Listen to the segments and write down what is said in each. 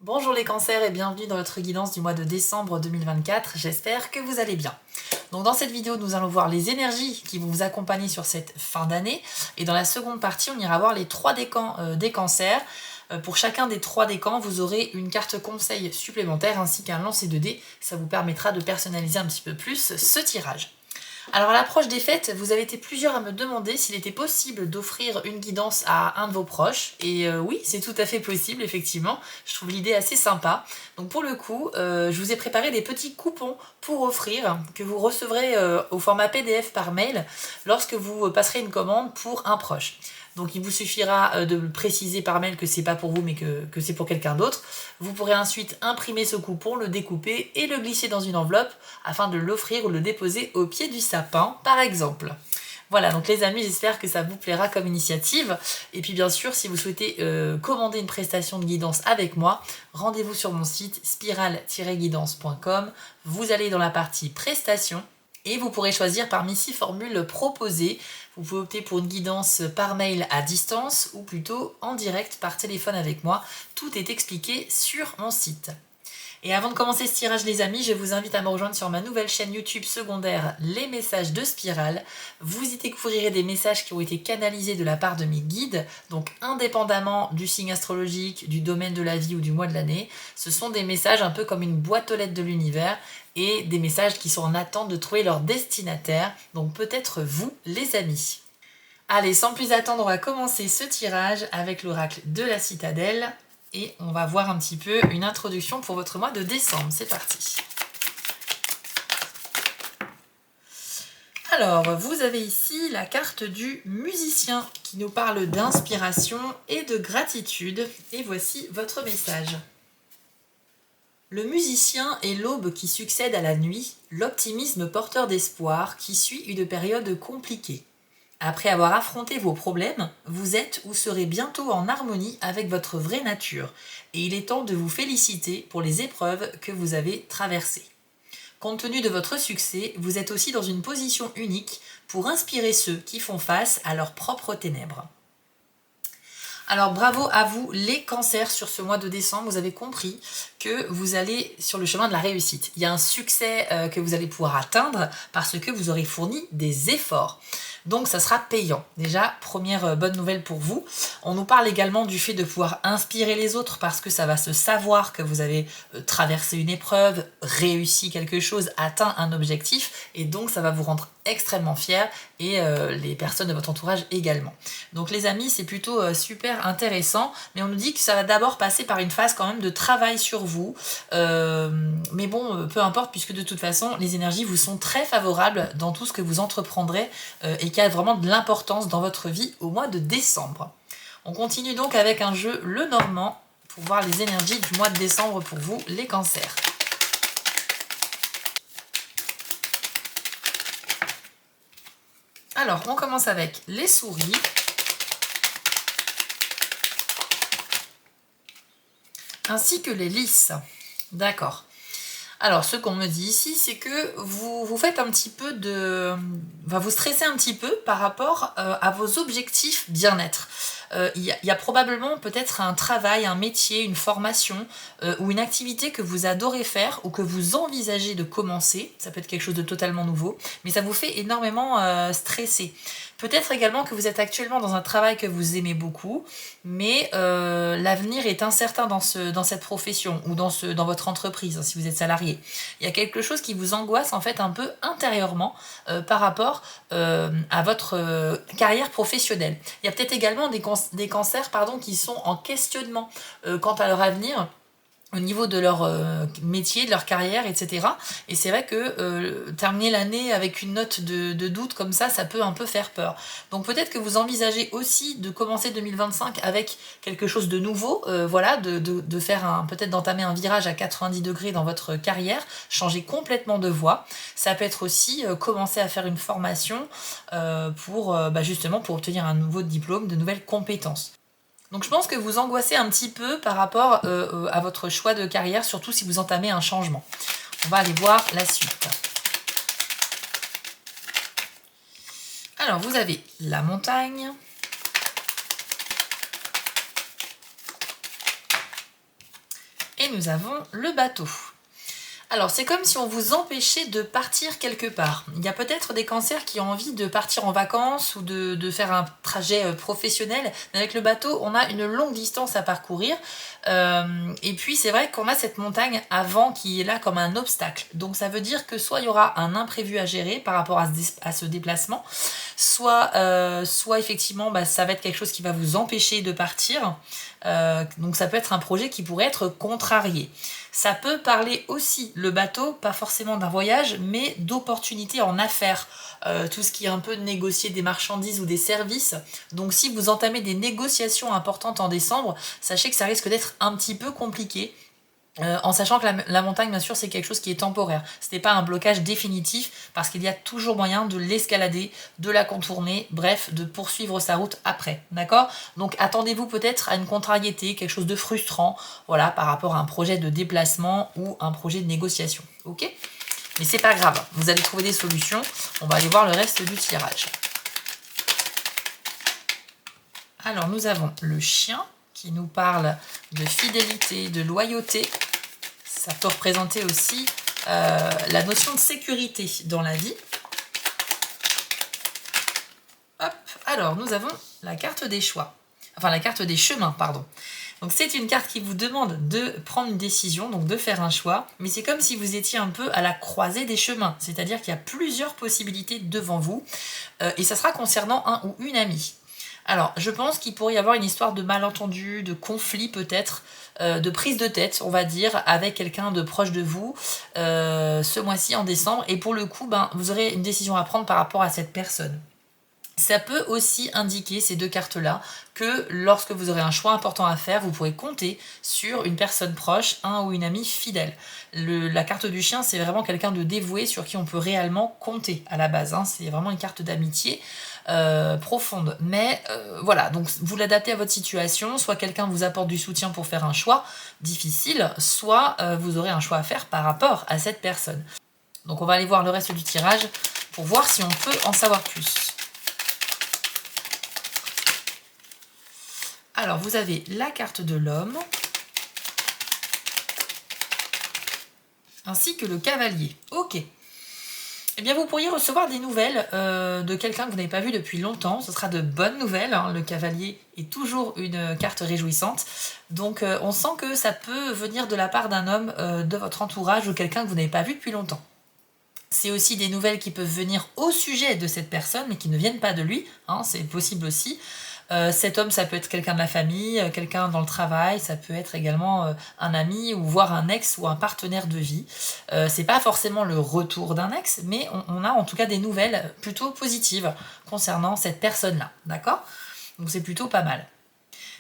Bonjour les cancers et bienvenue dans votre guidance du mois de décembre 2024, j'espère que vous allez bien. Donc dans cette vidéo, nous allons voir les énergies qui vont vous accompagner sur cette fin d'année. Et dans la seconde partie, on ira voir les 3 décans des cancers. Pour chacun des 3 décans, vous aurez une carte conseil supplémentaire ainsi qu'un lancer de dés. Ça vous permettra de personnaliser un petit peu plus ce tirage. Alors à l'approche des fêtes, vous avez été plusieurs à me demander s'il était possible d'offrir une guidance à un de vos proches. Et oui, c'est tout à fait possible, effectivement. Je trouve l'idée assez sympa. Donc pour le coup, je vous ai préparé des petits coupons pour offrir que vous recevrez au format PDF par mail lorsque vous passerez une commande pour un proche. Donc il vous suffira de préciser par mail que c'est pas pour vous mais que c'est pour quelqu'un d'autre. Vous pourrez ensuite imprimer ce coupon, le découper et le glisser dans une enveloppe afin de l'offrir ou le déposer au pied du sapin par exemple. Voilà, donc les amis, j'espère que ça vous plaira comme initiative. Et puis bien sûr, si vous souhaitez commander une prestation de guidance avec moi, rendez-vous sur mon site spiral-guidance.com. Vous allez dans la partie prestations et vous pourrez choisir parmi 6 formules proposées. Vous pouvez opter pour une guidance par mail à distance ou plutôt en direct par téléphone avec moi. Tout est expliqué sur mon site. Et avant de commencer ce tirage les amis, je vous invite à me rejoindre sur ma nouvelle chaîne YouTube secondaire Les Messages de Spiral. Vous y découvrirez des messages qui ont été canalisés de la part de mes guides, donc indépendamment du signe astrologique, du domaine de la vie ou du mois de l'année. Ce sont des messages un peu comme une boîte aux lettres de l'univers et des messages qui sont en attente de trouver leur destinataire, donc peut-être vous les amis. Allez, sans plus attendre, on va commencer ce tirage avec l'oracle de la citadelle. Et on va voir un petit peu une introduction pour votre mois de décembre. C'est parti. Alors, vous avez ici la carte du musicien qui nous parle d'inspiration et de gratitude. Et voici votre message. Le musicien est l'aube qui succède à la nuit, l'optimisme porteur d'espoir qui suit une période compliquée. Après avoir affronté vos problèmes, vous êtes ou serez bientôt en harmonie avec votre vraie nature et il est temps de vous féliciter pour les épreuves que vous avez traversées. Compte tenu de votre succès, vous êtes aussi dans une position unique pour inspirer ceux qui font face à leurs propres ténèbres. Alors bravo à vous les cancers sur ce mois de décembre, vous avez compris que vous allez sur le chemin de la réussite. Il y a un succès que vous allez pouvoir atteindre parce que vous aurez fourni des efforts. Donc ça sera payant. Déjà, première bonne nouvelle pour vous. On nous parle également du fait de pouvoir inspirer les autres parce que ça va se savoir que vous avez traversé une épreuve, réussi quelque chose, atteint un objectif et donc ça va vous rendre extrêmement fier et les personnes de votre entourage également. Donc les amis, c'est plutôt super intéressant, mais on nous dit que ça va d'abord passer par une phase quand même de travail sur vous. Mais bon, peu importe, puisque de toute façon, les énergies vous sont très favorables dans tout ce que vous entreprendrez et qui a vraiment de l'importance dans votre vie au mois de décembre. On continue donc avec un jeu Le Normand pour voir les énergies du mois de décembre pour vous, les cancers. Alors, on commence avec les souris. Ainsi que les lys. D'accord. Alors, ce qu'on me dit ici, c'est que vous faites un petit peu de... vous stressez un petit peu par rapport à vos objectifs bien-être. Il y a probablement peut-être un travail, un métier, une formation ou une activité que vous adorez faire ou que vous envisagez de commencer. Ça peut être quelque chose de totalement nouveau, mais ça vous fait énormément stresser. Peut-être également que vous êtes actuellement dans un travail que vous aimez beaucoup, mais l'avenir est incertain dans cette profession ou dans votre entreprise, hein, si vous êtes salarié. Il y a quelque chose qui vous angoisse en fait un peu intérieurement par rapport à votre carrière professionnelle. Il y a peut-être également des cancers qui sont en questionnement quant à leur avenir, au niveau de leur métier, de leur carrière, etc. Et c'est vrai que terminer l'année avec une note de doute comme ça peut un peu faire peur. Donc peut-être que vous envisagez aussi de commencer 2025 avec quelque chose de nouveau, voilà, de faire peut-être d'entamer un virage à 90 degrés dans votre carrière, changer complètement de voie. Ça peut être aussi commencer à faire une formation justement pour obtenir un nouveau diplôme, de nouvelles compétences. Donc je pense que vous angoissez un petit peu par rapport à votre choix de carrière, surtout si vous entamez un changement. On va aller voir la suite. Alors vous avez la montagne, Et nous avons le bateau. Alors, c'est comme si on vous empêchait de partir quelque part. Il y a peut-être des cancers qui ont envie de partir en vacances ou de faire un trajet professionnel. Mais avec le bateau, on a une longue distance à parcourir. Et puis, c'est vrai qu'on a cette montagne avant qui est là comme un obstacle. Donc, ça veut dire que soit il y aura un imprévu à gérer par rapport à ce déplacement, soit effectivement, ça va être quelque chose qui va vous empêcher de partir. Donc, ça peut être un projet qui pourrait être contrarié. Ça peut parler aussi, le bateau, pas forcément d'un voyage, mais d'opportunités en affaires. Tout ce qui est un peu négocier des marchandises ou des services. Donc si vous entamez des négociations importantes en décembre, sachez que ça risque d'être un petit peu compliqué. En sachant que la montagne, bien sûr, c'est quelque chose qui est temporaire. Ce n'est pas un blocage définitif, parce qu'il y a toujours moyen de l'escalader, de la contourner, bref, de poursuivre sa route après, d'accord? Donc attendez-vous peut-être à une contrariété, quelque chose de frustrant, voilà, par rapport à un projet de déplacement ou un projet de négociation, ok? Mais c'est pas grave, vous allez trouver des solutions. On va aller voir le reste du tirage. Alors, nous avons le chien, qui nous parle de fidélité, de loyauté. Ça peut représenter aussi la notion de sécurité dans la vie. Hop, alors nous avons la carte des choix. Enfin, la carte des chemins, pardon. Donc c'est une carte qui vous demande de prendre une décision, donc de faire un choix, mais c'est comme si vous étiez un peu à la croisée des chemins, c'est-à-dire qu'il y a plusieurs possibilités devant vous, et ça sera concernant un ou une amie. Alors, je pense qu'il pourrait y avoir une histoire de malentendu, de conflit peut-être, de prise de tête, on va dire, avec quelqu'un de proche de vous, ce mois-ci en décembre. Et pour le coup, vous aurez une décision à prendre par rapport à cette personne. Ça peut aussi indiquer, ces deux cartes-là, que lorsque vous aurez un choix important à faire, vous pourrez compter sur une personne proche, un ou une amie fidèle. La carte du chien, c'est vraiment quelqu'un de dévoué sur qui on peut réellement compter à la base. C'est vraiment une carte d'amitié profonde. Mais voilà, donc vous l'adaptez à votre situation. Soit quelqu'un vous apporte du soutien pour faire un choix difficile, soit vous aurez un choix à faire par rapport à cette personne. Donc on va aller voir le reste du tirage pour voir si on peut en savoir plus. Alors, vous avez la carte de l'homme, ainsi que le cavalier. Ok. Eh bien, vous pourriez recevoir des nouvelles de quelqu'un que vous n'avez pas vu depuis longtemps. Ce sera de bonnes nouvelles. Hein. Le cavalier est toujours une carte réjouissante. Donc, on sent que ça peut venir de la part d'un homme de votre entourage ou quelqu'un que vous n'avez pas vu depuis longtemps. C'est aussi des nouvelles qui peuvent venir au sujet de cette personne, mais qui ne viennent pas de lui. Hein, c'est possible aussi. Cet homme, ça peut être quelqu'un de la famille, quelqu'un dans le travail, ça peut être également un ami ou voire un ex ou un partenaire de vie. C'est pas forcément le retour d'un ex, mais on a en tout cas des nouvelles plutôt positives concernant cette personne-là, d'accord? Donc c'est plutôt pas mal.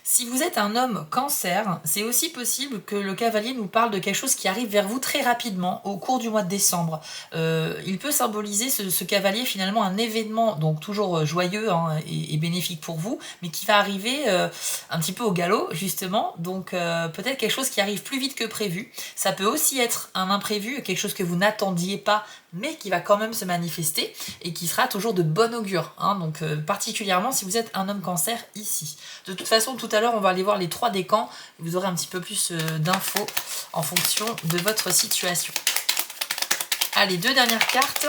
Si vous êtes un homme cancer, c'est aussi possible que le cavalier nous parle de quelque chose qui arrive vers vous très rapidement au cours du mois de décembre. Il peut symboliser ce cavalier finalement un événement, donc toujours joyeux et bénéfique pour vous, mais qui va arriver un petit peu au galop justement, donc peut-être quelque chose qui arrive plus vite que prévu. Ça peut aussi être un imprévu, quelque chose que vous n'attendiez pas, mais qui va quand même se manifester et qui sera toujours de bon augure. Donc particulièrement si vous êtes un homme cancer ici. De toute façon, tout à l'heure, on va aller voir les 3 décans. Vous aurez un petit peu plus d'infos en fonction de votre situation. Allez, 2 dernières cartes.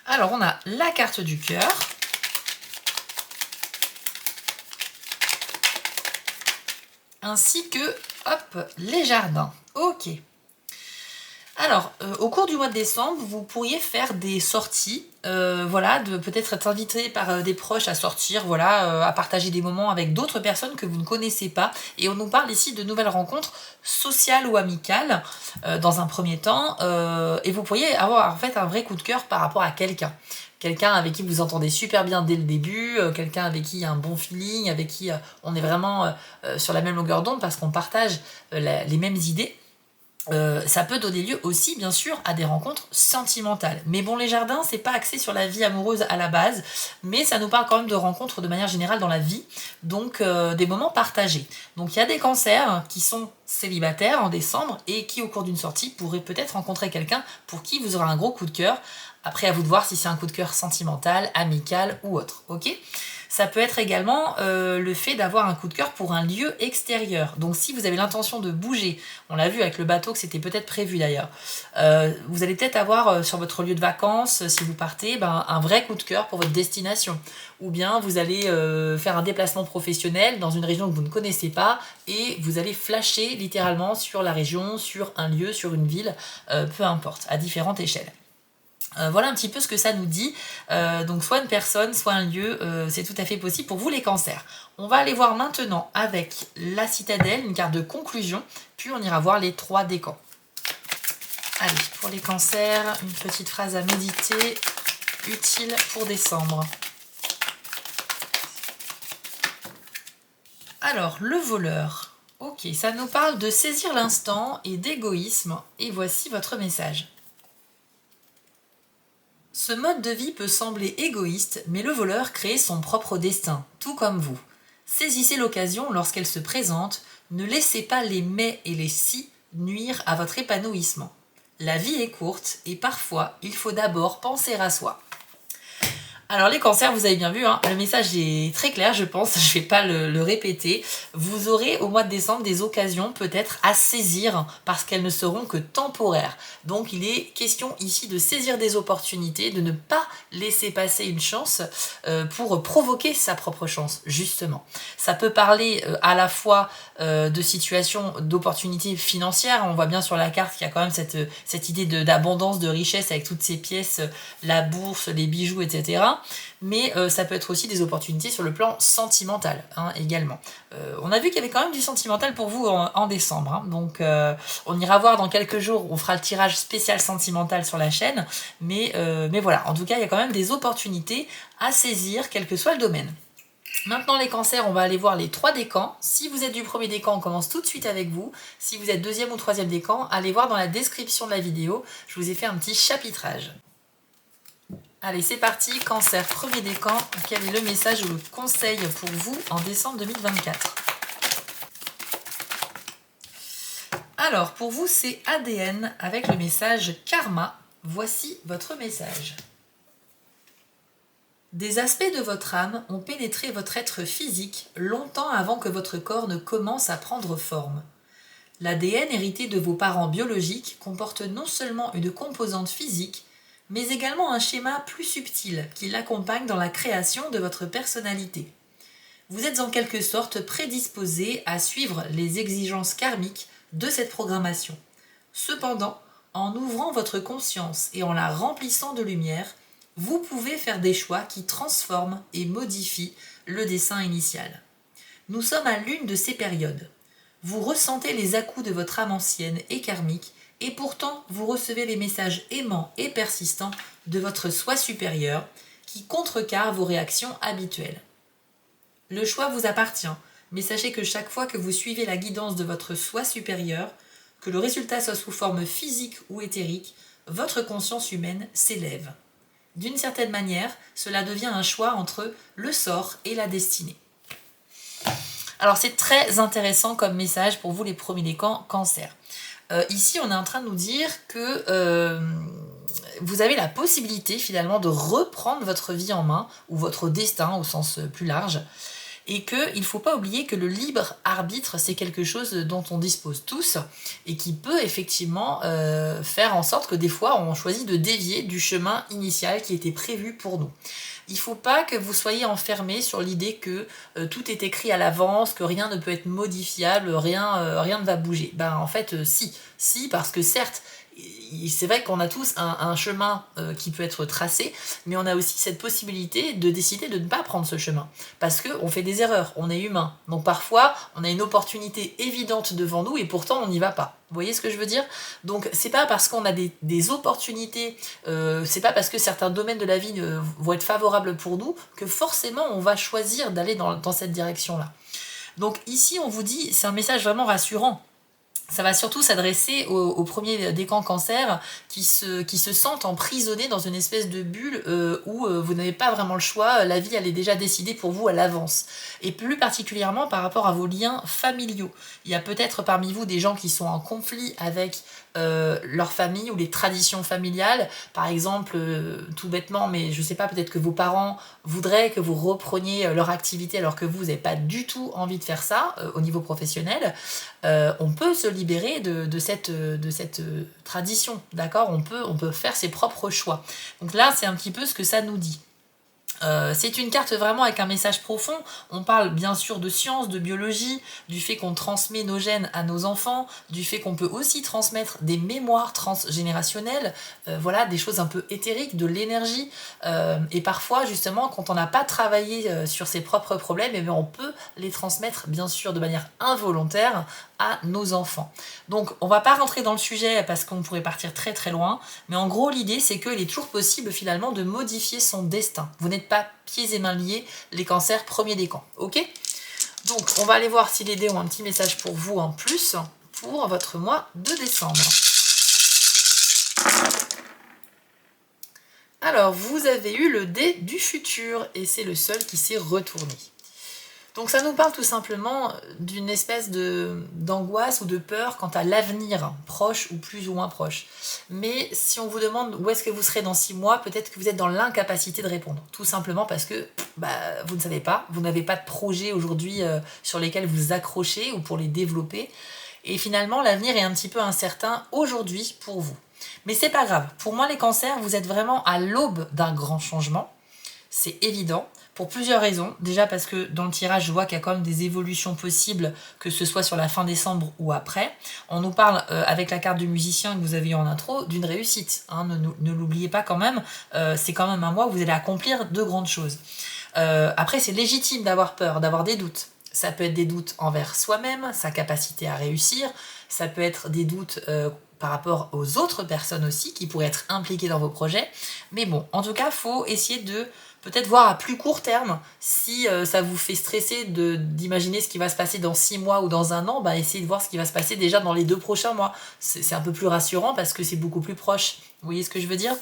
Alors, on a la carte du cœur. Ainsi que, hop, les jardins. Ok. Alors, au cours du mois de décembre, vous pourriez faire des sorties, voilà, de peut-être être invité par des proches à sortir, voilà, à partager des moments avec d'autres personnes que vous ne connaissez pas. Et on nous parle ici de nouvelles rencontres sociales ou amicales, dans un premier temps, et vous pourriez avoir en fait un vrai coup de cœur par rapport à quelqu'un. Quelqu'un avec qui vous entendez super bien dès le début, quelqu'un avec qui il y a un bon feeling, avec qui on est vraiment sur la même longueur d'onde parce qu'on partage les mêmes idées. Ça peut donner lieu aussi, bien sûr, à des rencontres sentimentales. Mais bon, les jardins, c'est pas axé sur la vie amoureuse à la base, mais ça nous parle quand même de rencontres de manière générale dans la vie, donc des moments partagés. Donc il y a des cancers qui sont célibataires en décembre et qui, au cours d'une sortie, pourraient peut-être rencontrer quelqu'un pour qui vous aurez un gros coup de cœur. Après, à vous de voir si c'est un coup de cœur sentimental, amical ou autre, ok ? Ça peut être également le fait d'avoir un coup de cœur pour un lieu extérieur. Donc si vous avez l'intention de bouger, on l'a vu avec le bateau que c'était peut-être prévu d'ailleurs, vous allez peut-être avoir sur votre lieu de vacances, si vous partez, un vrai coup de cœur pour votre destination. Ou bien vous allez faire un déplacement professionnel dans une région que vous ne connaissez pas et vous allez flasher littéralement sur la région, sur un lieu, sur une ville, peu importe, à différentes échelles. Voilà un petit peu ce que ça nous dit. Donc soit une personne, soit un lieu, c'est tout à fait possible pour vous les cancers. On va aller voir maintenant avec la citadelle, une carte de conclusion, puis on ira voir les 3 décans. Allez, pour les cancers, une petite phrase à méditer, utile pour décembre. Alors, le voleur. Ok, ça nous parle de saisir l'instant et d'égoïsme, et voici votre message. Ce mode de vie peut sembler égoïste, mais le voleur crée son propre destin, tout comme vous. Saisissez l'occasion lorsqu'elle se présente, ne laissez pas les mais et les si nuire à votre épanouissement. La vie est courte et parfois il faut d'abord penser à soi. Alors les cancers, vous avez bien vu, le message est très clair, je pense, je ne vais pas le répéter. Vous aurez au mois de décembre des occasions peut-être à saisir parce qu'elles ne seront que temporaires. Donc il est question ici de saisir des opportunités, de ne pas laisser passer une chance pour provoquer sa propre chance, justement. Ça peut parler à la fois de situations, d'opportunités financières. On voit bien sur la carte qu'il y a quand même cette idée d'abondance, de richesse avec toutes ces pièces, la bourse, les bijoux, etc. Mais ça peut être aussi des opportunités sur le plan sentimental également. On a vu qu'il y avait quand même du sentimental pour vous en décembre. Donc on ira voir dans quelques jours, on fera le tirage spécial sentimental sur la chaîne. Mais voilà, en tout cas, il y a quand même des opportunités à saisir, quel que soit le domaine. Maintenant les cancers, on va aller voir les 3 décans. Si vous êtes du premier décan, on commence tout de suite avec vous. Si vous êtes deuxième ou troisième décan, allez voir dans la description de la vidéo. Je vous ai fait un petit chapitrage. Allez, c'est parti. Cancer, premier décan. Quel est le message ou le conseil pour vous en décembre 2024? Alors, pour vous, c'est ADN avec le message karma. Voici votre message. Des aspects de votre âme ont pénétré votre être physique longtemps avant que votre corps ne commence à prendre forme. L'ADN hérité de vos parents biologiques comporte non seulement une composante physique, mais également un schéma plus subtil qui l'accompagne dans la création de votre personnalité. Vous êtes en quelque sorte prédisposé à suivre les exigences karmiques de cette programmation. Cependant, en ouvrant votre conscience et en la remplissant de lumière, vous pouvez faire des choix qui transforment et modifient le dessin initial. Nous sommes à l'une de ces périodes. Vous ressentez les à-coups de votre âme ancienne et karmique, et pourtant vous recevez les messages aimants et persistants de votre soi supérieur qui contrecarrent vos réactions habituelles. Le choix vous appartient, mais sachez que chaque fois que vous suivez la guidance de votre soi supérieur, que le résultat soit sous forme physique ou éthérique, votre conscience humaine s'élève. D'une certaine manière, cela devient un choix entre le sort et la destinée. Alors c'est très intéressant comme message pour vous les premiers décans cancer. Ici on est en train de nous dire que vous avez la possibilité finalement de reprendre votre vie en main, ou votre destin au sens plus large, et qu'il ne faut pas oublier que le libre arbitre, c'est quelque chose dont on dispose tous, et qui peut effectivement faire en sorte que des fois on choisit de dévier du chemin initial qui était prévu pour nous. Il ne faut pas que vous soyez enfermés sur l'idée que tout est écrit à l'avance, que rien ne peut être modifiable, rien ne va bouger. En fait, si, parce que certes, c'est vrai qu'on a tous un chemin qui peut être tracé, mais on a aussi cette possibilité de décider de ne pas prendre ce chemin. Parce qu'on fait des erreurs, on est humain. Donc parfois, on a une opportunité évidente devant nous et pourtant on n'y va pas. Vous voyez ce que je veux dire? Donc c'est pas parce qu'on a des opportunités, c'est pas parce que certains domaines de la vie vont être favorables pour nous que forcément on va choisir d'aller dans cette direction-là. Donc ici on vous dit, c'est un message vraiment rassurant. Ça va surtout s'adresser aux premiers décans cancer qui se sentent emprisonnés dans une espèce de bulle où vous n'avez pas vraiment le choix, la vie elle est déjà décidée pour vous à l'avance. Et plus particulièrement par rapport à vos liens familiaux. Il y a peut-être parmi vous des gens qui sont en conflit avec leur famille ou les traditions familiales. Par exemple, tout bêtement, mais je sais pas, peut-être que vos parents voudraient que vous repreniez leur activité alors que vous n'avez pas du tout envie de faire ça au niveau professionnel. On peut se libérer de cette tradition, d'accord, on peut faire ses propres choix. Donc là, c'est un petit peu ce que ça nous dit. C'est une carte vraiment avec un message profond. On parle bien sûr de science, de biologie, du fait qu'on transmet nos gènes à nos enfants, du fait qu'on peut aussi transmettre des mémoires transgénérationnelles, voilà, des choses un peu éthériques, de l'énergie. Et parfois, justement, quand on n'a pas travaillé sur ses propres problèmes, eh bien, on peut les transmettre, bien sûr, de manière involontaire à nos enfants. Donc, on va pas rentrer dans le sujet parce qu'on pourrait partir très très loin, mais en gros, l'idée, c'est qu'il est toujours possible, finalement, de modifier son destin. Vous n'êtes pas pieds et mains liés, les cancers premier décan, ok? Donc, on va aller voir si les dés ont un petit message pour vous en plus pour votre mois de décembre. Alors, vous avez eu le dé du futur et c'est le seul qui s'est retourné. Donc ça nous parle tout simplement d'une espèce d'angoisse ou de peur quant à l'avenir, proche ou plus ou moins proche. Mais si on vous demande où est-ce que vous serez dans 6 mois, peut-être que vous êtes dans l'incapacité de répondre. Tout simplement parce que vous ne savez pas, vous n'avez pas de projet aujourd'hui sur lesquels vous accrochez ou pour les développer. Et finalement, l'avenir est un petit peu incertain aujourd'hui pour vous. Mais c'est pas grave. Pour moi, les cancers, vous êtes vraiment à l'aube d'un grand changement. C'est évident. Pour plusieurs raisons. Déjà parce que dans le tirage, je vois qu'il y a quand même des évolutions possibles, que ce soit sur la fin décembre ou après. On nous parle, avec la carte du musicien que vous avez eu en intro, d'une réussite. Hein, ne l'oubliez pas quand même. C'est quand même un mois où vous allez accomplir de grandes choses. Après, c'est légitime d'avoir peur, d'avoir des doutes. Ça peut être des doutes envers soi-même, sa capacité à réussir. Ça peut être des doutes par rapport aux autres personnes aussi qui pourraient être impliquées dans vos projets. Mais bon, en tout cas, il faut essayer de peut-être voir à plus court terme si ça vous fait stresser d'imaginer ce qui va se passer dans 6 mois ou dans un an, essayez de voir ce qui va se passer déjà dans les 2 prochains mois. C'est un peu plus rassurant parce que c'est beaucoup plus proche. Vous voyez ce que je veux dire ?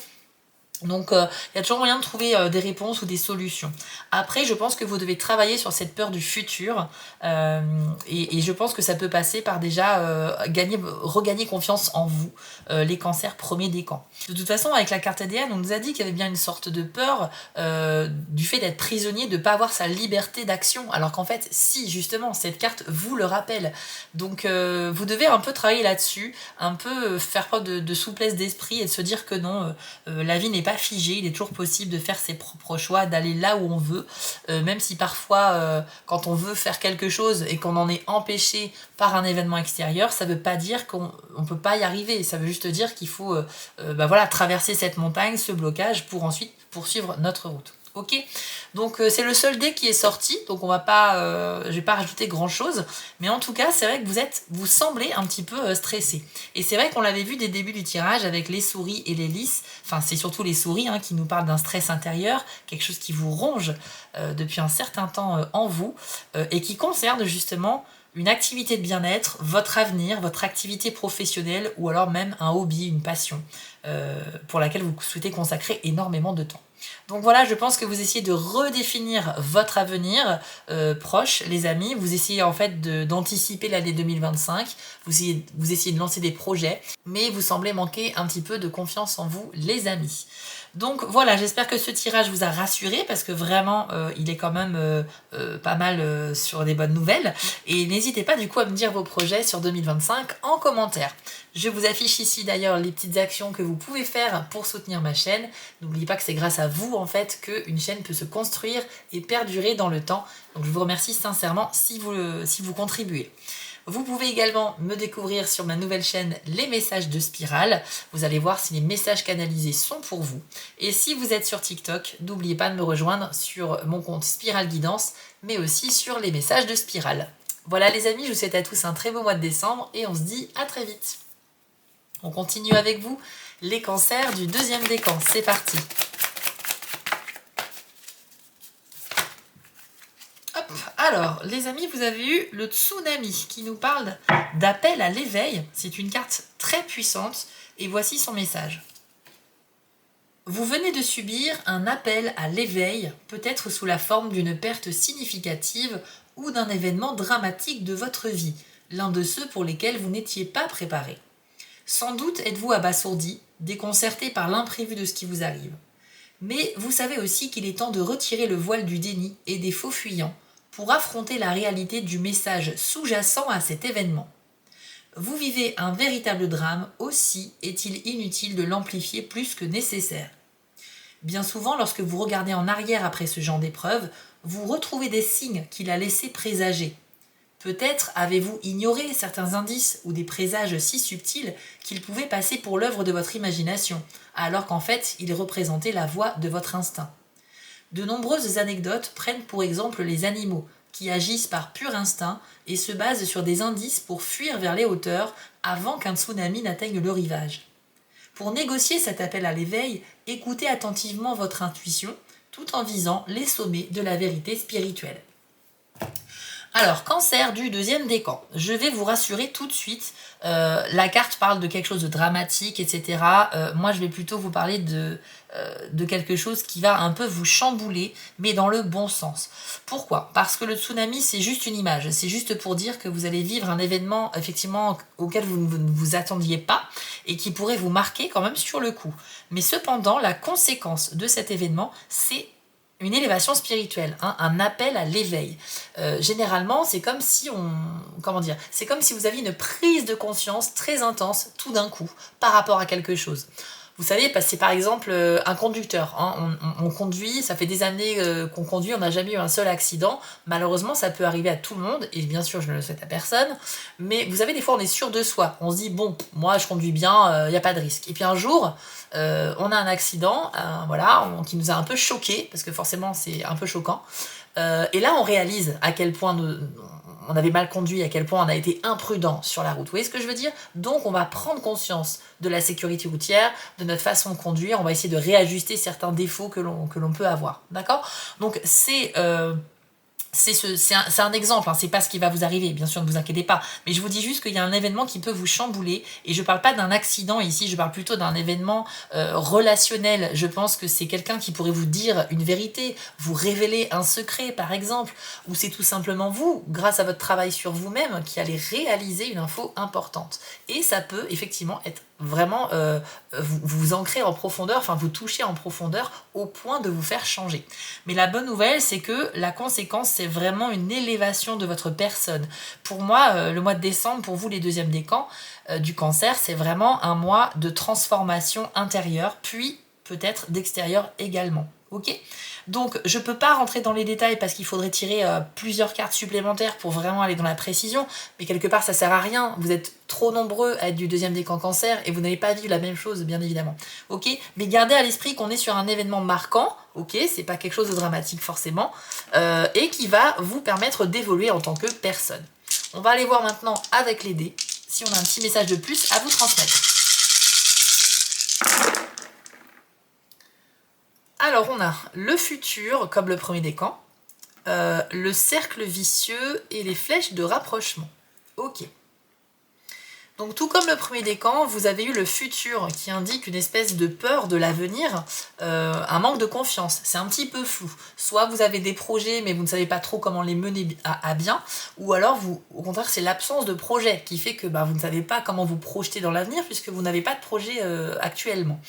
Donc, il y a toujours moyen de trouver des réponses ou des solutions. Après, je pense que vous devez travailler sur cette peur du futur et je pense que ça peut passer par déjà regagner confiance en vous, les cancers premier décan. De toute façon, avec la carte ADN, on nous a dit qu'il y avait bien une sorte de peur du fait d'être prisonnier, de ne pas avoir sa liberté d'action, alors qu'en fait, si, justement, cette carte vous le rappelle. Donc, vous devez un peu travailler là-dessus, un peu faire preuve de souplesse d'esprit et de se dire que non, la vie n'est pas figé, il est toujours possible de faire ses propres choix, d'aller là où on veut, même si parfois quand on veut faire quelque chose et qu'on en est empêché par un événement extérieur, ça veut pas dire qu'on peut pas y arriver, ça veut juste dire qu'il faut traverser cette montagne, ce blocage pour ensuite poursuivre notre route. Ok, donc c'est le seul dé qui est sorti, donc on va pas, je vais pas rajouter grand chose, mais en tout cas c'est vrai que vous semblez un petit peu stressé. Et c'est vrai qu'on l'avait vu dès le début du tirage avec les souris et les lys, enfin c'est surtout les souris qui nous parlent d'un stress intérieur, quelque chose qui vous ronge depuis un certain temps en vous, et qui concerne justement une activité de bien-être, votre avenir, votre activité professionnelle, ou alors même un hobby, une passion, pour laquelle vous souhaitez consacrer énormément de temps. Donc voilà, je pense que vous essayez de redéfinir votre avenir proche, les amis. Vous essayez en fait d'anticiper l'année 2025. Vous essayez de lancer des projets, mais vous semblez manquer un petit peu de confiance en vous, les amis. Donc voilà, j'espère que ce tirage vous a rassuré parce que vraiment, il est quand même pas mal sur des bonnes nouvelles. Et n'hésitez pas du coup à me dire vos projets sur 2025 en commentaire. Je vous affiche ici d'ailleurs les petites actions que vous pouvez faire pour soutenir ma chaîne. N'oubliez pas que c'est grâce à vous en fait qu'une chaîne peut se construire et perdurer dans le temps. Donc je vous remercie sincèrement si vous contribuez. Vous pouvez également me découvrir sur ma nouvelle chaîne Les Messages de Spirale. Vous allez voir si les messages canalisés sont pour vous. Et si vous êtes sur TikTok, n'oubliez pas de me rejoindre sur mon compte Spirale Guidance, mais aussi sur les messages de Spirale. Voilà les amis, je vous souhaite à tous un très beau mois de décembre et on se dit à très vite. On continue avec vous les cancers du deuxième décan. C'est parti. Hop, Alors, les amis, vous avez eu le tsunami qui nous parle d'appel à l'éveil. C'est une carte très puissante et voici son message. Vous venez de subir un appel à l'éveil, peut-être sous la forme d'une perte significative ou d'un événement dramatique de votre vie, l'un de ceux pour lesquels vous n'étiez pas préparé. Sans doute êtes-vous abasourdi, déconcerté par l'imprévu de ce qui vous arrive. Mais vous savez aussi qu'il est temps de retirer le voile du déni et des faux fuyants pour affronter la réalité du message sous-jacent à cet événement. Vous vivez un véritable drame, aussi est-il inutile de l'amplifier plus que nécessaire. Bien souvent, lorsque vous regardez en arrière après ce genre d'épreuve, vous retrouvez des signes qu'il a laissé présager. Peut-être avez-vous ignoré certains indices ou des présages si subtils qu'ils pouvaient passer pour l'œuvre de votre imagination, alors qu'en fait, ils représentaient la voix de votre instinct. De nombreuses anecdotes prennent pour exemple les animaux, qui agissent par pur instinct et se basent sur des indices pour fuir vers les hauteurs avant qu'un tsunami n'atteigne le rivage. Pour négocier cet appel à l'éveil, écoutez attentivement votre intuition, tout en visant les sommets de la vérité spirituelle. Alors, cancer du deuxième décan. Je vais vous rassurer tout de suite. La carte parle de quelque chose de dramatique, etc. Moi, je vais plutôt vous parler de quelque chose qui va un peu vous chambouler, mais dans le bon sens. Pourquoi? Parce que le tsunami, c'est juste une image. C'est juste pour dire que vous allez vivre un événement, effectivement, auquel vous ne vous attendiez pas et qui pourrait vous marquer quand même sur le coup. Mais cependant, la conséquence de cet événement, c'est une élévation spirituelle, hein, un appel à l'éveil. Généralement, c'est comme si c'est comme si vous aviez une prise de conscience très intense, tout d'un coup, par rapport à quelque chose. Vous savez, c'est par exemple un conducteur. Hein, on conduit, ça fait des années qu'on conduit, on n'a jamais eu un seul accident. Malheureusement, ça peut arriver à tout le monde, et bien sûr, je ne le souhaite à personne. Mais vous savez, des fois, on est sûr de soi. On se dit, bon, moi, je conduis bien, il n'y a pas de risque. Et puis un jour, on a un accident, qui nous a un peu choqués, parce que forcément, c'est un peu choquant. Et là, on réalise à quel point on avait mal conduit, à quel point on a été imprudent sur la route. Vous voyez ce que je veux dire? Donc, on va prendre conscience de la sécurité routière, de notre façon de conduire. On va essayer de réajuster certains défauts que l'on peut avoir. D'accord? Donc, c'est un exemple, hein, c'est pas ce qui va vous arriver, bien sûr, ne vous inquiétez pas. Mais je vous dis juste qu'il y a un événement qui peut vous chambouler. Et je parle pas d'un accident ici, je parle plutôt d'un événement relationnel. Je pense que c'est quelqu'un qui pourrait vous dire une vérité, vous révéler un secret, par exemple. Ou c'est tout simplement vous, grâce à votre travail sur vous-même, qui allez réaliser une info importante. Et ça peut effectivement être vraiment vous ancrer en profondeur, enfin vous toucher en profondeur au point de vous faire changer. Mais la bonne nouvelle, c'est que la conséquence, c'est vraiment une élévation de votre personne. Pour moi, le mois de décembre, pour vous les deuxièmes décans du cancer, c'est vraiment un mois de transformation intérieure, puis peut-être d'extérieur également. Ok? Donc je peux pas rentrer dans les détails parce qu'il faudrait tirer plusieurs cartes supplémentaires pour vraiment aller dans la précision, mais quelque part ça sert à rien, vous êtes trop nombreux à être du deuxième décan cancer et vous n'allez pas vivre la même chose bien évidemment. Ok? Mais gardez à l'esprit qu'on est sur un événement marquant, ok? C'est pas quelque chose de dramatique forcément, et qui va vous permettre d'évoluer en tant que personne. On va aller voir maintenant avec les dés si on a un petit message de plus à vous transmettre. Alors, on a le futur, comme le premier décan, le cercle vicieux et les flèches de rapprochement. Ok. Donc, tout comme le premier décan, vous avez eu le futur qui indique une espèce de peur de l'avenir, un manque de confiance. C'est un petit peu flou. Soit vous avez des projets, mais vous ne savez pas trop comment les mener à bien, ou alors, au contraire, c'est l'absence de projet qui fait que vous ne savez pas comment vous projeter dans l'avenir puisque vous n'avez pas de projet actuellement.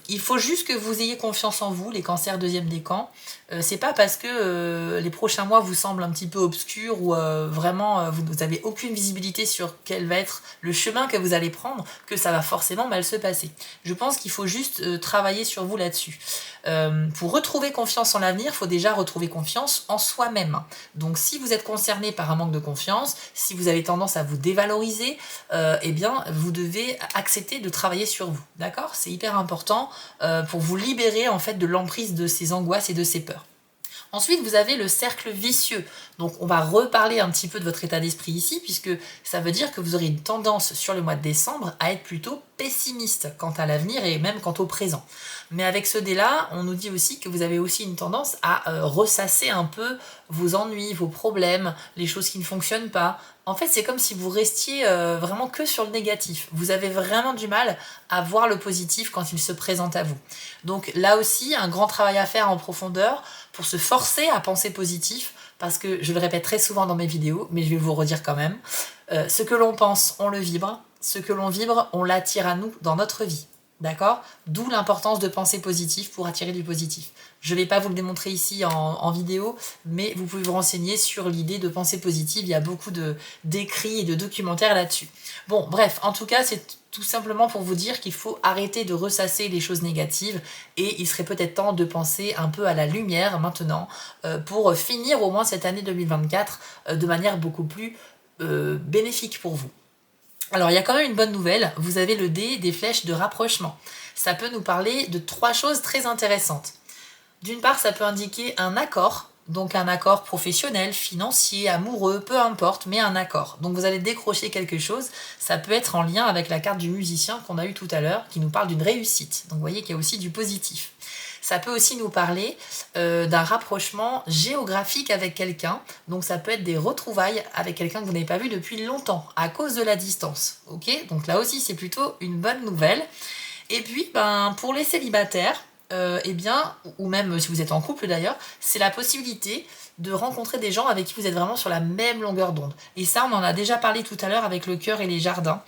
Il faut juste que vous ayez confiance en vous, les cancers deuxième décan. C'est pas parce que les prochains mois vous semblent un petit peu obscurs ou vraiment vous n'avez aucune visibilité sur quel va être le chemin que vous allez prendre que ça va forcément mal se passer. Je pense qu'il faut juste travailler sur vous là-dessus. Pour retrouver confiance en l'avenir, il faut déjà retrouver confiance en soi-même. Donc si vous êtes concerné par un manque de confiance, si vous avez tendance à vous dévaloriser, eh bien vous devez accepter de travailler sur vous. D'accord? C'est hyper important pour vous libérer en fait de l'emprise de ces angoisses et de ces peurs. Ensuite, vous avez le cercle vicieux. Donc, on va reparler un petit peu de votre état d'esprit ici, puisque ça veut dire que vous aurez une tendance sur le mois de décembre à être plutôt pessimiste quant à l'avenir et même quant au présent. Mais avec ce dé-là, on nous dit aussi que vous avez aussi une tendance à ressasser un peu vos ennuis, vos problèmes, les choses qui ne fonctionnent pas. En fait, c'est comme si vous restiez vraiment que sur le négatif. Vous avez vraiment du mal à voir le positif quand il se présente à vous. Donc là aussi, un grand travail à faire en profondeur pour se forcer à penser positif, parce que je le répète très souvent dans mes vidéos, mais je vais vous le redire quand même, ce que l'on pense, on le vibre, ce que l'on vibre, on l'attire à nous dans notre vie. D'accord? D'où l'importance de penser positif pour attirer du positif. Je ne vais pas vous le démontrer ici en vidéo, mais vous pouvez vous renseigner sur l'idée de pensée positive. Il y a beaucoup d'écrits et de documentaires là-dessus. Bon, bref, en tout cas, c'est tout simplement pour vous dire qu'il faut arrêter de ressasser les choses négatives et il serait peut-être temps de penser un peu à la lumière maintenant pour finir au moins cette année 2024 de manière beaucoup plus bénéfique pour vous. Alors, il y a quand même une bonne nouvelle, vous avez le dé des flèches de rapprochement. Ça peut nous parler de 3 choses très intéressantes. D'une part, ça peut indiquer un accord, donc un accord professionnel, financier, amoureux, peu importe, mais un accord. Donc vous allez décrocher quelque chose, ça peut être en lien avec la carte du musicien qu'on a eu tout à l'heure, qui nous parle d'une réussite. Donc vous voyez qu'il y a aussi du positif. Ça peut aussi nous parler d'un rapprochement géographique avec quelqu'un. Donc ça peut être des retrouvailles avec quelqu'un que vous n'avez pas vu depuis longtemps, à cause de la distance. Ok? Donc là aussi, c'est plutôt une bonne nouvelle. Et puis, pour les célibataires, eh bien, ou même si vous êtes en couple d'ailleurs, c'est la possibilité de rencontrer des gens avec qui vous êtes vraiment sur la même longueur d'onde. Et ça, on en a déjà parlé tout à l'heure avec le cœur et les jardins.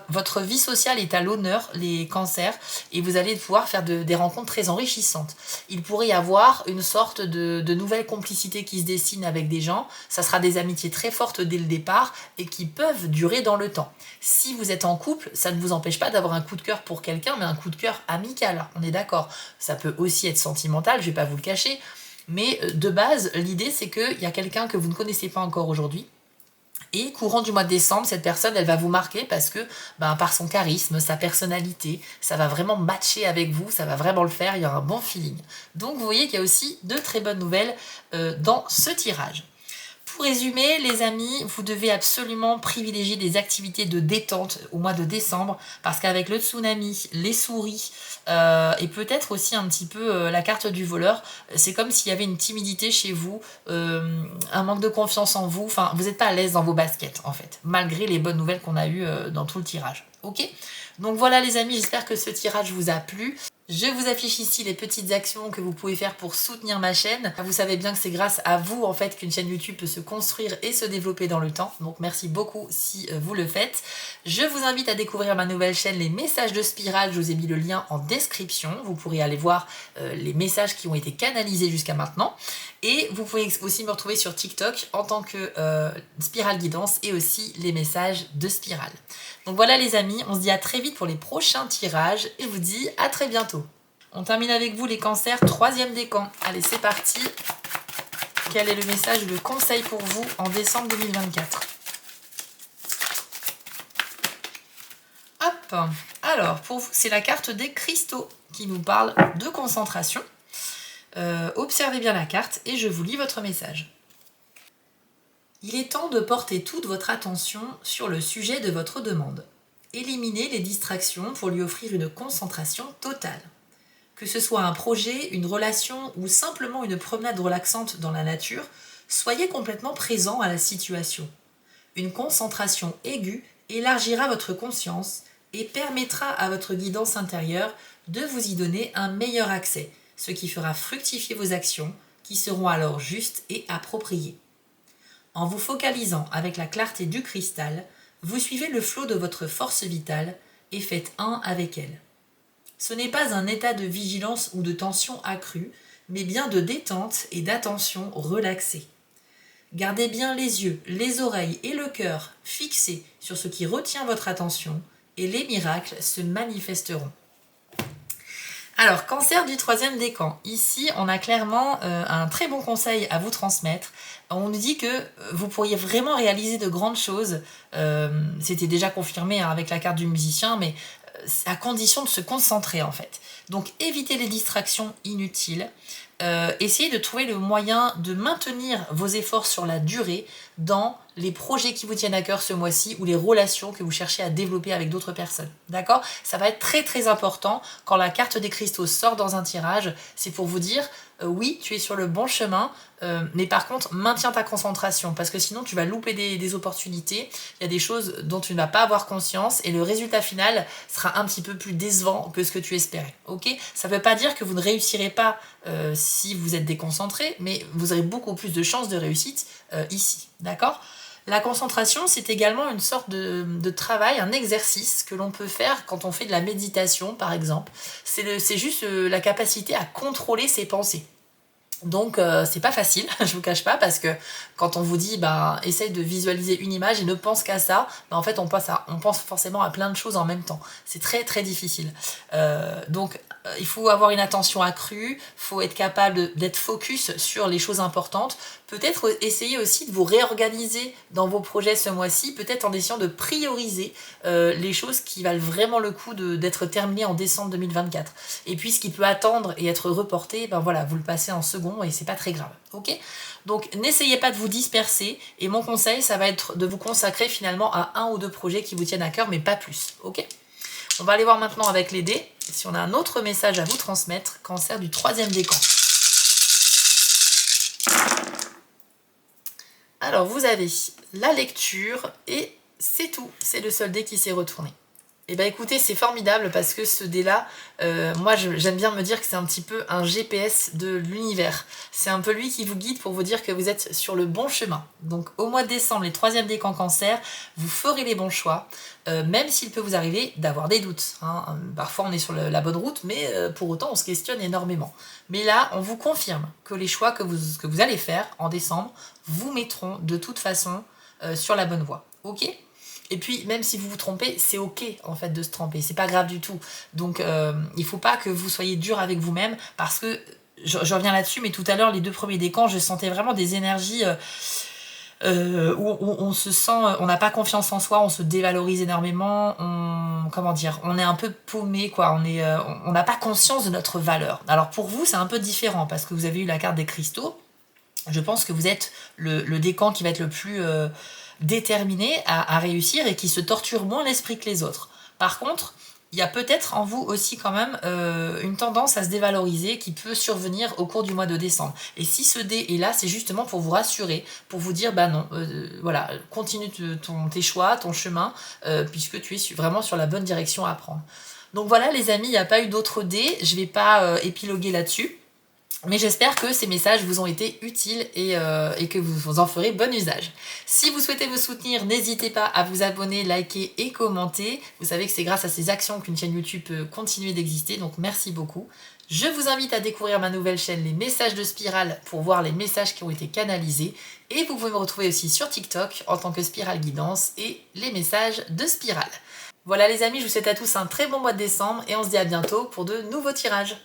Votre vie sociale est à l'honneur, les cancers, et vous allez pouvoir faire des rencontres très enrichissantes. Il pourrait y avoir une sorte de nouvelle complicité qui se dessine avec des gens. Ça sera des amitiés très fortes dès le départ et qui peuvent durer dans le temps. Si vous êtes en couple, ça ne vous empêche pas d'avoir un coup de cœur pour quelqu'un, mais un coup de cœur amical, on est d'accord. Ça peut aussi être sentimental, je ne vais pas vous le cacher, mais de base, l'idée c'est qu'il y a quelqu'un que vous ne connaissez pas encore aujourd'hui, et courant du mois de décembre, cette personne, elle va vous marquer parce que, par son charisme, sa personnalité, ça va vraiment matcher avec vous, ça va vraiment le faire, il y a un bon feeling. Donc vous voyez qu'il y a aussi de très bonnes nouvelles dans ce tirage. Pour résumer, les amis, vous devez absolument privilégier des activités de détente au mois de décembre, parce qu'avec le tsunami, les souris, et peut-être aussi un petit peu la carte du voleur, c'est comme s'il y avait une timidité chez vous, un manque de confiance en vous, enfin, vous n'êtes pas à l'aise dans vos baskets, en fait, malgré les bonnes nouvelles qu'on a eues dans tout le tirage. Ok? Donc voilà les amis, j'espère que ce tirage vous a plu. Je vous affiche ici les petites actions que vous pouvez faire pour soutenir ma chaîne. Vous savez bien que c'est grâce à vous en fait qu'une chaîne YouTube peut se construire et se développer dans le temps. Donc merci beaucoup si vous le faites. Je vous invite à découvrir ma nouvelle chaîne Les Messages de Spirale. Je vous ai mis le lien en description. Vous pourrez aller voir les messages qui ont été canalisés jusqu'à maintenant. Et vous pouvez aussi me retrouver sur TikTok en tant que Spirale Guidance et aussi les messages de Spirale. Donc voilà les amis, on se dit à très vite pour les prochains tirages et je vous dis à très bientôt. On termine avec vous les cancers, 3e décan. Allez, c'est parti. Quel est le message ou le conseil pour vous en décembre 2024? Hop. Alors, pour vous, c'est la carte des cristaux qui nous parle de concentration. Observez bien la carte et je vous lis votre message. Il est temps de porter toute votre attention sur le sujet de votre demande. Éliminez les distractions pour lui offrir une concentration totale. Que ce soit un projet, une relation ou simplement une promenade relaxante dans la nature, soyez complètement présent à la situation. Une concentration aiguë élargira votre conscience et permettra à votre guidance intérieure de vous y donner un meilleur accès, ce qui fera fructifier vos actions, qui seront alors justes et appropriées. En vous focalisant avec la clarté du cristal, vous suivez le flot de votre force vitale et faites un avec elle. Ce n'est pas un état de vigilance ou de tension accrue, mais bien de détente et d'attention relaxée. Gardez bien les yeux, les oreilles et le cœur fixés sur ce qui retient votre attention et les miracles se manifesteront. Alors, cancer du 3e décan. Ici, on a clairement un très bon conseil à vous transmettre. On nous dit que vous pourriez vraiment réaliser de grandes choses. C'était déjà confirmé avec la carte du musicien, mais à condition de se concentrer en fait. Donc, évitez les distractions inutiles. essayez de trouver le moyen de maintenir vos efforts sur la durée dans les projets qui vous tiennent à cœur ce mois-ci ou les relations que vous cherchez à développer avec d'autres personnes. D'accord? Ça va être très très important quand la carte des cristaux sort dans un tirage. C'est pour vous dire, oui, tu es sur le bon chemin, mais par contre, maintiens ta concentration parce que sinon tu vas louper des opportunités. Il y a des choses dont tu ne vas pas avoir conscience et le résultat final sera un petit peu plus décevant que ce que tu espérais. Ok? Ça ne veut pas dire que vous ne réussirez pas si vous êtes déconcentré, mais vous aurez beaucoup plus de chances de réussite ici. D'accord? La concentration, c'est également une sorte de travail, un exercice que l'on peut faire quand on fait de la méditation, par exemple. C'est juste la capacité à contrôler ses pensées. Donc c'est pas facile, je vous cache pas, parce que quand on vous dit essaye de visualiser une image et ne pense qu'à ça, en fait on pense forcément à plein de choses en même temps. C'est très très difficile. Donc il faut avoir une attention accrue, il faut être capable d'être focus sur les choses importantes. Peut-être essayer aussi de vous réorganiser dans vos projets ce mois-ci, peut-être en essayant de prioriser les choses qui valent vraiment le coup d'être terminées en décembre 2024. Et puis ce qui peut attendre et être reporté, vous le passez en second et c'est pas très grave. Ok? Donc n'essayez pas de vous disperser et mon conseil, ça va être de vous consacrer finalement à un ou deux projets qui vous tiennent à cœur, mais pas plus. Ok? On va aller voir maintenant avec les dés si on a un autre message à vous transmettre, cancer du 3e décan. Alors vous avez la lecture et c'est tout, c'est le seul dé qui s'est retourné. Et écoutez, c'est formidable parce que ce dé-là, moi j'aime bien me dire que c'est un petit peu un GPS de l'univers. C'est un peu lui qui vous guide pour vous dire que vous êtes sur le bon chemin. Donc au mois de décembre, les 3e décans cancer, vous ferez les bons choix, même s'il peut vous arriver d'avoir des doutes. Hein. Parfois on est sur la bonne route, mais pour autant on se questionne énormément. Mais là, on vous confirme que les choix que vous allez faire en décembre vous mettront de toute façon sur la bonne voie. Ok ? Et puis, même si vous vous trompez, c'est ok en fait de se tromper, c'est pas grave du tout. Donc, il faut pas que vous soyez dur avec vous-même parce que, je reviens là-dessus, mais tout à l'heure, les 2 premiers décans, je sentais vraiment des énergies où on se sent, on n'a pas confiance en soi, on se dévalorise énormément, on est un peu paumé, quoi, on n'a pas conscience de notre valeur. Alors pour vous, c'est un peu différent parce que vous avez eu la carte des cristaux. Je pense que vous êtes le décan qui va être le plus déterminé à réussir et qui se torture moins l'esprit que les autres. Par contre, il y a peut-être en vous aussi quand même une tendance à se dévaloriser qui peut survenir au cours du mois de décembre. Et si ce dé est là, c'est justement pour vous rassurer, pour vous dire non, voilà, continue tes choix, ton chemin, puisque tu es vraiment sur la bonne direction à prendre. Donc voilà les amis, il n'y a pas eu d'autres dés, je ne vais pas épiloguer là-dessus. Mais j'espère que ces messages vous ont été utiles et que vous en ferez bon usage. Si vous souhaitez me soutenir, n'hésitez pas à vous abonner, liker et commenter. Vous savez que c'est grâce à ces actions qu'une chaîne YouTube peut continuer d'exister, donc merci beaucoup. Je vous invite à découvrir ma nouvelle chaîne Les Messages de Spirale pour voir les messages qui ont été canalisés. Et vous pouvez me retrouver aussi sur TikTok en tant que Spirale Guidance et les messages de Spirale. Voilà les amis, je vous souhaite à tous un très bon mois de décembre et on se dit à bientôt pour de nouveaux tirages.